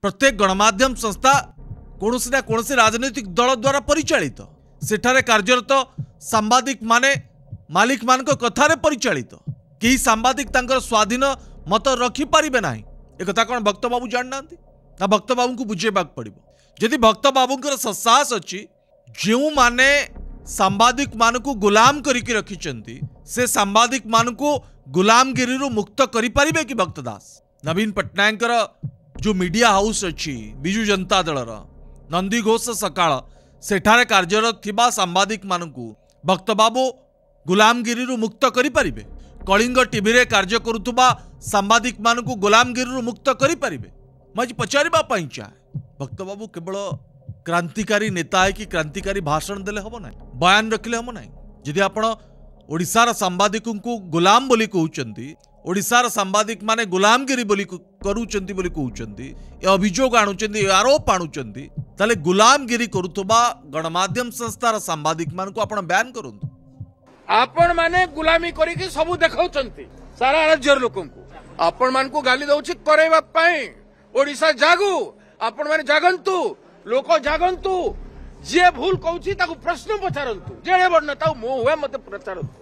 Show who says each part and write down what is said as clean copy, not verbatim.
Speaker 1: प्रत्येक गणमाध्यम संस्था कौनसी ना कौनसी राजनीतिक दल द्वारा परिचालित सेठारे कार्यरत सांबादिक माने मालिक मान कथार परिचालित कई सांबादिक तांकर स्वाधीन मत रखिपारे ना एक कथा कौन भक्त बाबू जानना ना भक्त बाबू को बुझेबा पड़ो जदि भक्त बाबूंकर साहस अच्छी जो माने सांबादिक मान को गुलाम करके रखिंट से सांबादिक मान को गुलामगिरी मुक्त करें कि भक्त दास नवीन पट्टनायक जो मीडिया हाउस अच्छी बिजु जनता दलर नंदी घोष सकाळ सेठारे कार्यरत थिबा सांबादिक मान को भक्त बाबू गुलामगिरी मुक्त करें कलिंग टीवी रे कार्य करुवा सांबादिक मान को गुलामगिरी मुक्त करें मुझे पचारे चाहे भक्त बाबू केवल क्रांतिकारी नेता है कि क्रांतिकारी भाषण देले हम ना बयान रखिले हम ना जदि आपण ओडिशार सांबादिक को गुलाम बोली कहउचंती ओडिशार सांबादिक माने गुलामगिरी बोली करूचंती बोली कहउचंती ए अभियोग आणुचंती आरोप आणुचंती ताले गुलामगिरी करुतबा गणमाध्यम संस्थार सांबादिक मान को आपण बैन करंतु
Speaker 2: आपण माने गुलामी करिके सब देखाउचंती सारा राज्यर लोकन को आपण मान को गाली दउछि करेबा पई ओडिशा जागु आपण माने जागंतु लोक जागंतु जे भूल कहूँ प्रश्न पचारतु जेड़े बड़ नेता मो हुए मत पचारतु।